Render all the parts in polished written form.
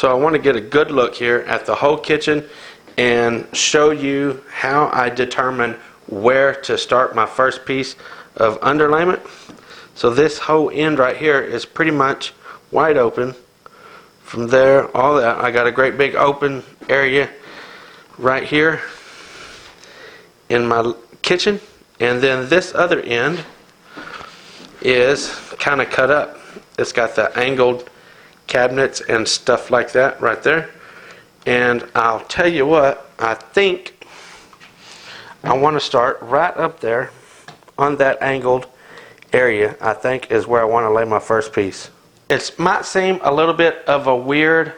So I want to get a good look here at the whole kitchen and show you how I determine where to start my first piece of underlayment. So this whole end right here is pretty much wide open. From there, all that, I got a great big open area right here in my kitchen, and then this other end is kind of cut up. It's got the angled cabinets and stuff like that right there. And I'll tell you what, I think I want to start right up there on that angled area. I think is where I want to lay my first piece. It might seem a little bit of a weird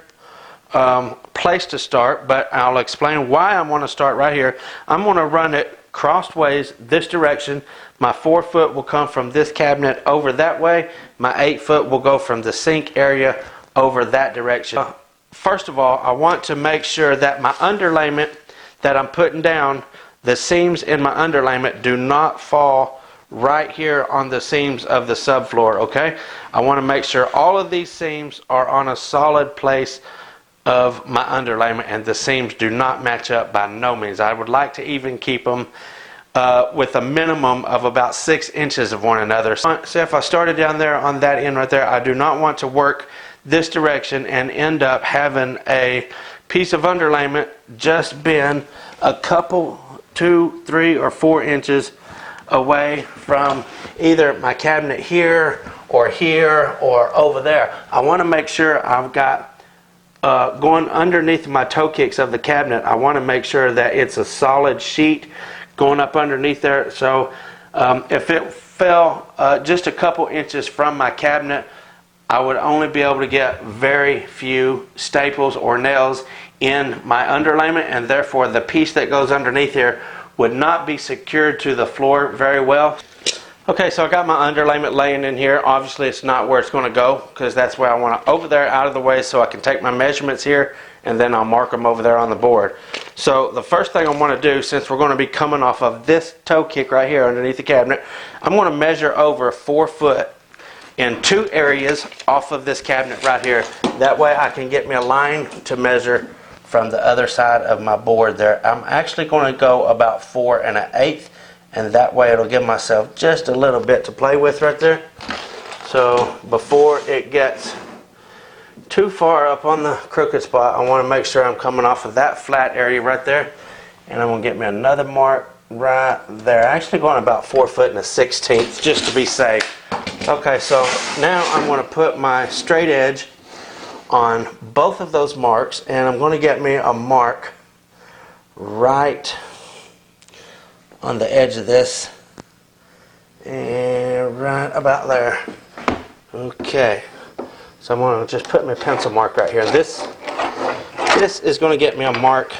place to start, but I'll explain why I want to start right here. I'm going to run it crossways this direction. My 4 foot will come from this cabinet over that way. My 8 foot will go from the sink area over that direction. First of all, I want to make sure that my underlayment that I'm putting down, the seams in my underlayment do not fall right here on the seams of the subfloor, okay? I want to make sure all of these seams are on a solid place of my underlayment, and the seams do not match up by no means. I would like to even keep them with a minimum of about 6 inches of one another. So if I started down there on that end right there, I do not want to work this direction and end up having a piece of underlayment just been a couple, 2, 3, or 4 inches away from either my cabinet here or over there. I want to make sure I've got going underneath my toe kicks of the cabinet, I want to make sure that it's a solid sheet going up underneath there. So if it fell just a couple inches from my cabinet, I would only be able to get very few staples or nails in my underlayment, and therefore the piece that goes underneath here would not be secured to the floor very well. Okay, so I got my underlayment laying in here. Obviously it's not where it's going to go, because that's where I want it, over there out of the way, so I can take my measurements here and then I'll mark them over there on the board. So the first thing I want to do, since we're going to be coming off of this toe kick right here underneath the cabinet, I'm going to measure over 4 foot in 2 areas off of this cabinet right here. That way I can get me a line to measure from the other side of my board there. I'm actually going to go about 4 1/8, and that way it'll give myself just a little bit to play with right there. So before it gets too far up on the crooked spot, I want to make sure I'm coming off of that flat area right there, and I'm going to get me another mark right there. Actually going about 4 1/16 just to be safe. Okay, so now I'm going to put my straight edge on both of those marks, and I'm going to get me a mark right on the edge of this, and right about there. Okay, so I'm going to just put my pencil mark right here. This is going to get me a mark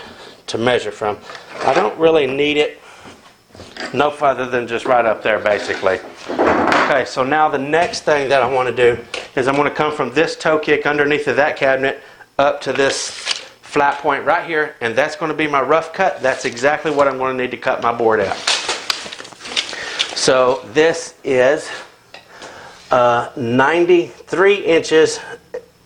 to measure from. I don't really need it no further than just right up there basically. Okay, so now the next thing that I want to do is I'm going to come from this toe kick underneath of that cabinet up to this flat point right here, and that's going to be my rough cut. That's exactly what I'm going to need to cut my board at. So this is 93 inches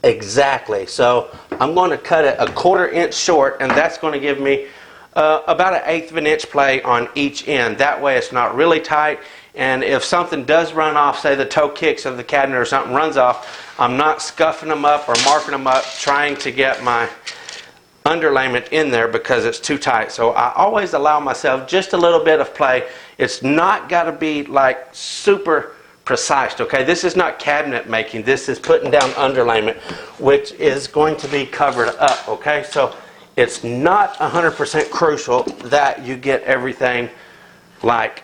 exactly. So I'm going to cut it a 1/4 inch short, and that's going to give me about 1/8 of an inch play on each end. That way it's not really tight, and if something does run off, say the toe kicks of the cabinet or something runs off, I'm not scuffing them up or marking them up trying to get my underlayment in there because it's too tight. So I always allow myself just a little bit of play. It's not got to be like super precise, okay? This is not cabinet making. This is putting down underlayment, which is going to be covered up, okay? So it's not 100% crucial that you get everything like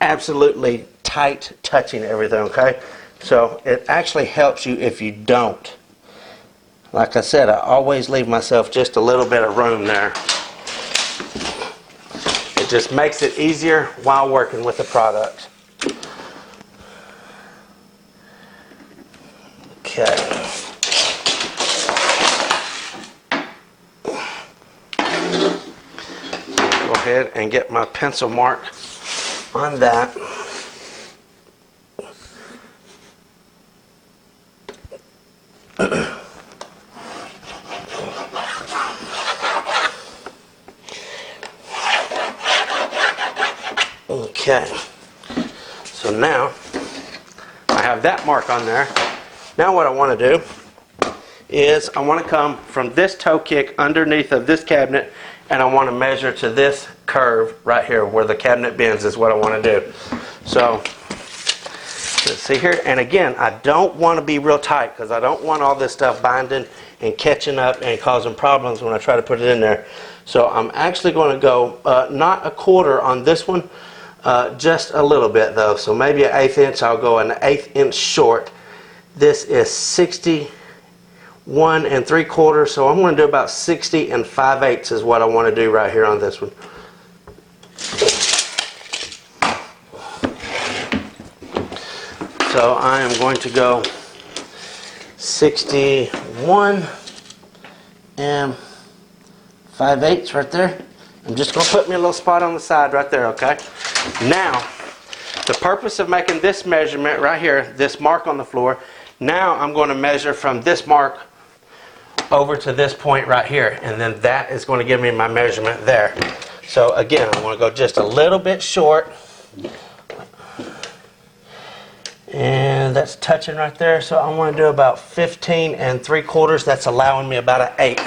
absolutely tight touching everything, okay? So it actually helps you if you don't. Like I said, I always leave myself just a little bit of room there. It just makes it easier while working with the product. Okay. Go ahead and get my pencil mark on that. Okay, so now I have that mark on there. Now what I want to do is I want to come from this toe kick underneath of this cabinet, and I want to measure to this curve right here where the cabinet bends is what I want to do. So let's see here, and again, I don't want to be real tight because I don't want all this stuff binding and catching up and causing problems when I try to put it in there. So I'm actually going to go not a quarter on this one, just a little bit though. So maybe an 1/8 inch. I'll go an 1/8 inch short. This is 61 3/4, so I'm going to do about 60 5/8 is what I want to do right here on this one. So I am going to go 61 5/8 right there. I'm just going to put me a little spot on the side right there, okay? Now, the purpose of making this measurement right here, this mark on the floor, now I'm going to measure from this mark over to this point right here, and then that is going to give me my measurement there. So again, I'm going to go just a little bit short, and that's touching right there. So I want to do about 15 3/4. That's allowing me about an 1/8.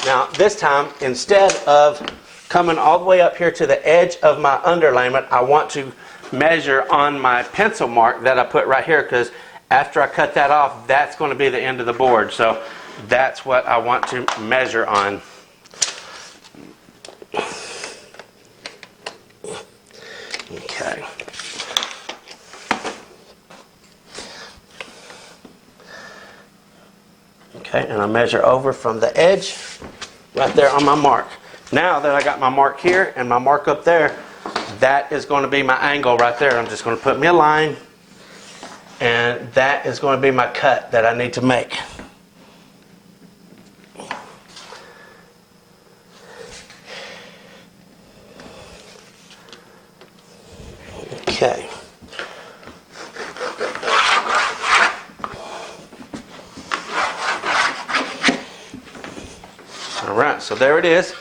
Now this time, instead of coming all the way up here to the edge of my underlayment, I want to measure on my pencil mark that I put right here, because after I cut that off, that's going to be the end of the board. So that's what I want to measure on. Okay. Okay, and I measure over from the edge right there on my mark. Now that I got my mark here and my mark up there, that is going to be my angle right there. I'm just going to put me a line, and that is going to be my cut that I need to make. Okay. All right, so there it is.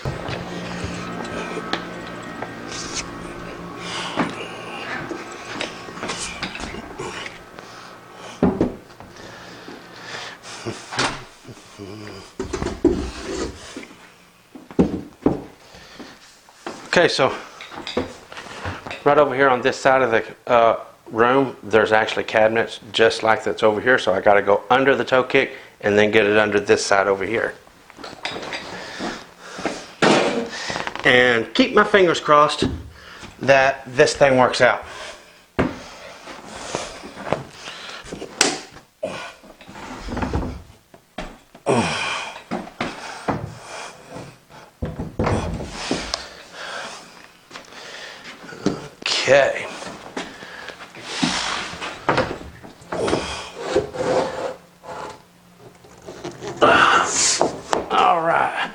Okay, so right over here on this side of the room, there's actually cabinets just like that's over here, so I got to go under the toe kick and then get it under this side over here. And keep my fingers crossed that this thing works out. Okay. All right.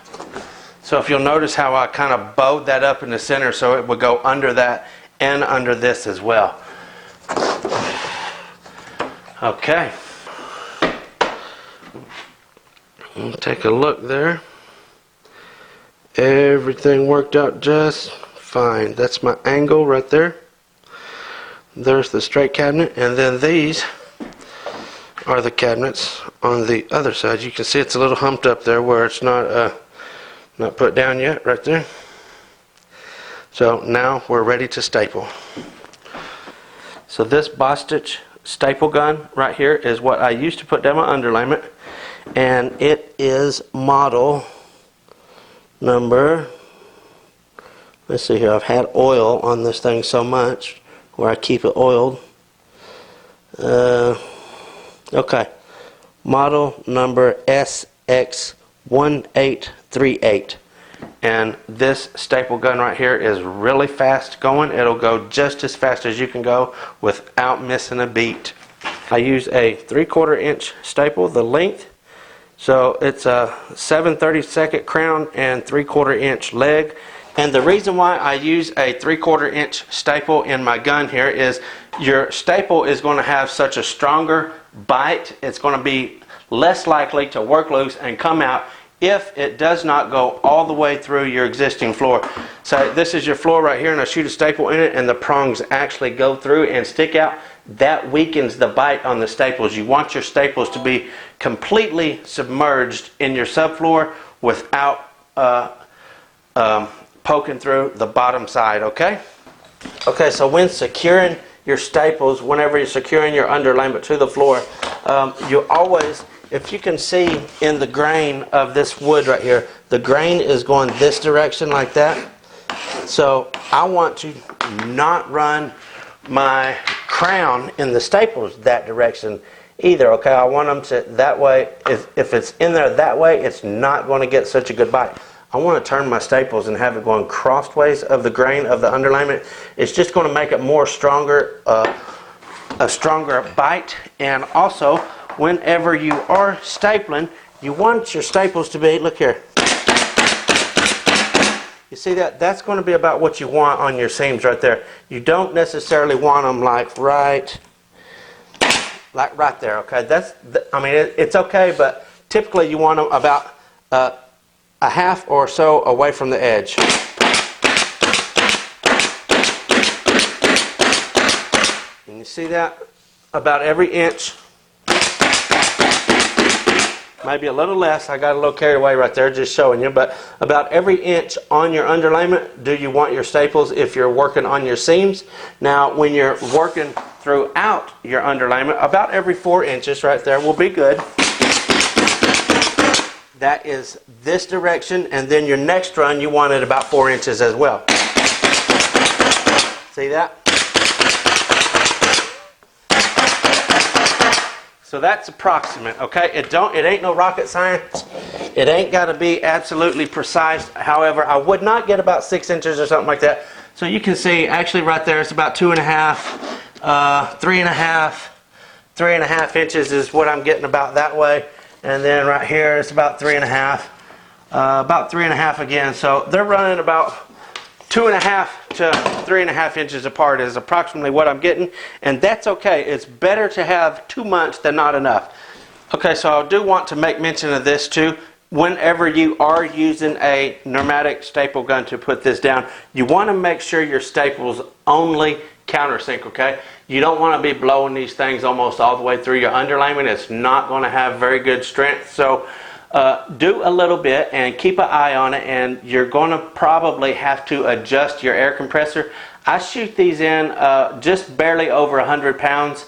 So if you'll notice how I kind of bowed that up in the center so it would go under that and under this as well. Okay. We'll take a look there. Everything worked out just fine. That's my angle right there. There's the straight cabinet, and then these are the cabinets on the other side. You can see it's a little humped up there where it's not put down yet, right there. So now we're ready to staple. So this Bostitch staple gun right here is what I used to put down my underlayment, and it is model number, let's see here, I've had oil on this thing so much where I keep it oiled. Okay, model number SX1838, and this staple gun right here is really fast going. It'll go just as fast as you can go without missing a beat. I use a 3/4 inch staple, the length, so it's a 7/32 crown and 3/4 inch leg. And the reason why I use a 3/4 inch staple in my gun here is your staple is going to have such a stronger bite. It's going to be less likely to work loose and come out if it does not go all the way through your existing floor. So this is your floor right here, and I shoot a staple in it and the prongs actually go through and stick out. That weakens the bite on the staples. You want your staples to be completely submerged in your subfloor without poking through the bottom side, okay? Okay, so when securing your staples, whenever you're securing your underlayment to the floor, you always, if you can see in the grain of this wood right here, the grain is going this direction like that. So I want to not run my crown in the staples that direction either, okay? I want them to, that way, if it's in there that way, it's not going to get such a good bite. I want to turn my staples and have it going crossways of the grain of the underlayment. It's just going to make it more stronger, a stronger bite. And also, whenever you are stapling, you want your staples to be, look here. You see that? That's going to be about what you want on your seams right there. You don't necessarily want them like right there, okay? I mean, it's okay, but typically you want them about a half or so away from the edge. And you see that? About every inch. Maybe a little less. I got a little carried away right there just showing you. But about every inch on your underlayment do you want your staples if you're working on your seams. Now when you're working throughout your underlayment, about every 4 inches right there will be good. That is this direction, and then your next run you want it about 4 inches as well. See that? So that's approximate, okay? It ain't no rocket science. It ain't got to be absolutely precise. However, I would not get about 6 inches or something like that. So you can see actually right there it's about 2.5, 3.5 inches is what I'm getting about that way. And then right here it's about 3.5, about 3.5 again. So they're running about 2.5 to 3.5 inches apart is approximately what I'm getting, and that's okay. It's better to have too much than not enough. Okay, so I do want to make mention of this too. Whenever you are using a pneumatic staple gun to put this down, you want to make sure your staples only countersink, okay? You don't want to be blowing these things almost all the way through your underlayment. It's not going to have very good strength. So do a little bit and keep an eye on it, and you're going to probably have to adjust your air compressor. I shoot these in just barely over 100 pounds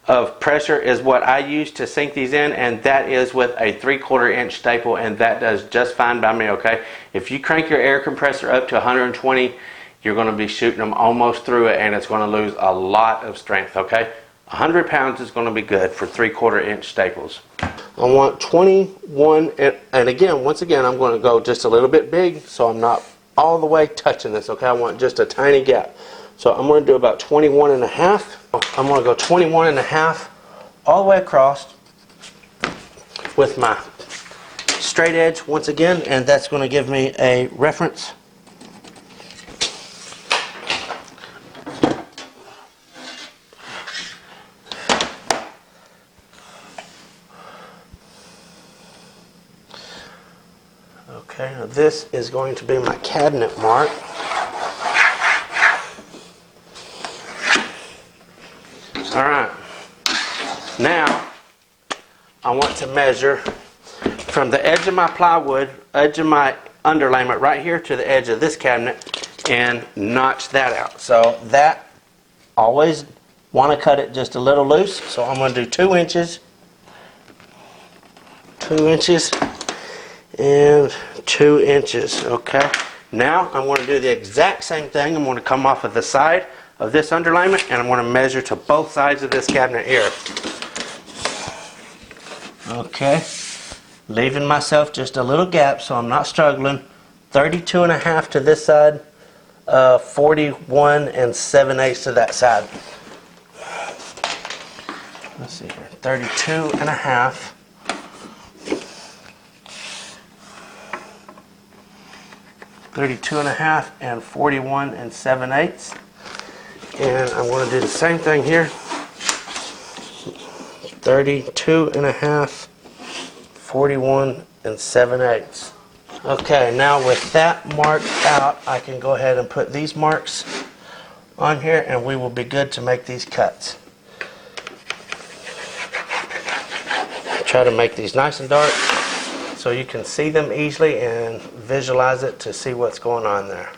of pressure is what I use to sink these in, and that is with a 3/4 inch staple, and that does just fine by me, okay? If you crank your air compressor up to 120, you're going to be shooting them almost through it, and it's going to lose a lot of strength, okay? 100 pounds is going to be good for 3/4 inch staples. I want 21, and again, once again, I'm going to go just a little bit big so I'm not all the way touching this, okay? I want just a tiny gap. So I'm going to do about 21.5. I'm going to go 21.5 all the way across with my straight edge once again, and that's going to give me a reference. Okay, now this is going to be my cabinet mark. Alright, now I want to measure from the edge of my plywood, edge of my underlayment right here to the edge of this cabinet and notch that out. So that, always want to cut it just a little loose, so I'm going to do 2 inches, 2 inches, and 2 inches, okay? Now I'm going to do the exact same thing. I'm going to come off of the side of this underlayment, and I'm going to measure to both sides of this cabinet here. Okay, leaving myself just a little gap so I'm not struggling. 32.5 to this side, 41 7/8 to that side. Let's see here, 32.5. 32.5 and 41 7/8. And I'm going to do the same thing here. 32.5, 41 7/8. Okay, now with that marked out, I can go ahead and put these marks on here and we will be good to make these cuts. Try to make these nice and dark so you can see them easily and visualize it to see what's going on there.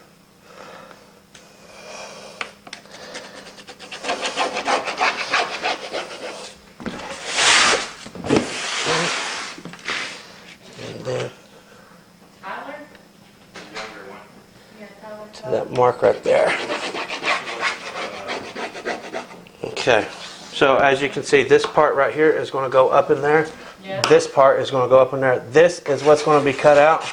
And then to that mark right there. Okay, so as you can see, this part right here is going to go up in there. Yeah. This part is going to go up in there. This is what's going to be cut out.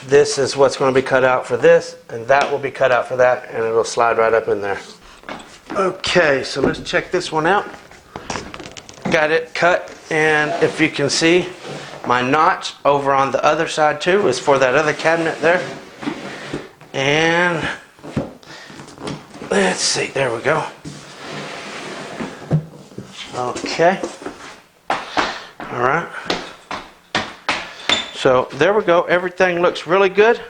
This is what's going to be cut out for this, and that will be cut out for that, and it'll slide right up in there. Okay, so let's check this one out. Got it cut, and if you can see, my notch over on the other side too is for that other cabinet there. And let's see, there we go. Okay. All right. So there we go. Everything looks really good.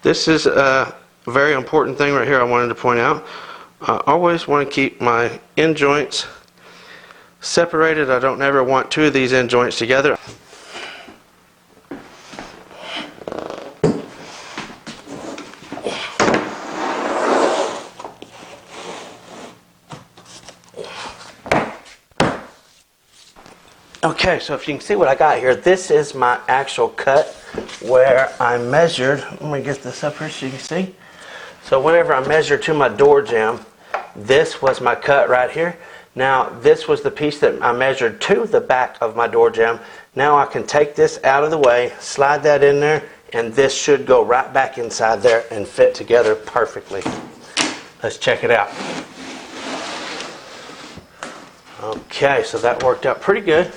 This is a very important thing right here I wanted to point out. I always want to keep my end joints separated. I don't ever want two of these end joints together. Okay, so if you can see what I got here, this is my actual cut where I measured. Let me get this up here so you can see. So whenever I measured to my door jamb, this was my cut right here. Now this was the piece that I measured to the back of my door jamb. Now I can take this out of the way, slide that in there, and this should go right back inside there and fit together perfectly. Let's check it out. Okay, so that worked out pretty good.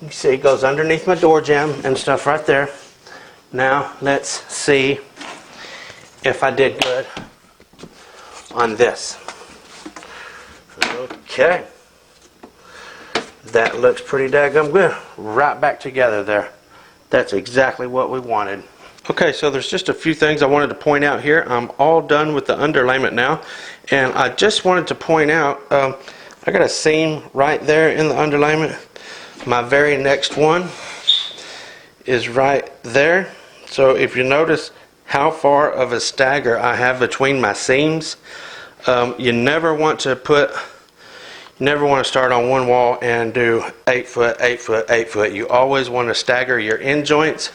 You can see it goes underneath my door jamb and stuff right there. Now let's see if I did good on this. Okay. That looks pretty daggum good. Right back together there. That's exactly what we wanted. Okay, so there's just a few things I wanted to point out here. I'm all done with the underlayment now. And I just wanted to point out, I got a seam right there in the underlayment. My very next one is right there. So if you notice how far of a stagger I have between my seams, you never want to start on one wall and do 8 foot, 8 foot, 8 foot. You always want to stagger your end joints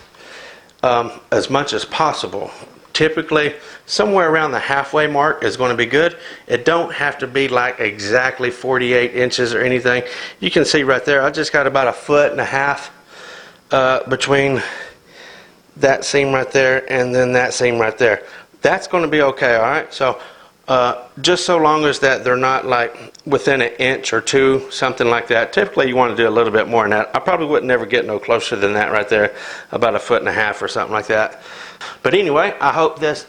as much as possible. Typically, somewhere around the halfway mark is going to be good. It don't have to be like exactly 48 inches or anything. You can see right there, I just got about 1.5 feet between that seam right there and then that seam right there. That's going to be okay, all right? So just so long as that they're not like within an inch or two, something like that. Typically you want to do a little bit more than that. I probably wouldn't never get no closer than that right there, about 1.5 feet or something like that. But anyway, I hope this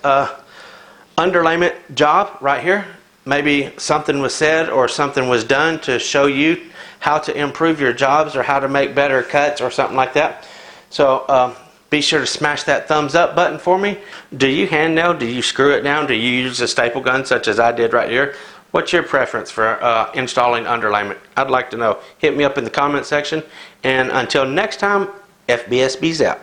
underlayment job right here, maybe something was said or something was done to show you how to improve your jobs or how to make better cuts or something like that. So be sure to smash that thumbs up button for me. Do you hand nail? Do you screw it down? Do you use a staple gun such as I did right here? What's your preference for installing underlayment? I'd like to know. Hit me up in the comment section. And until next time, FBSB's out.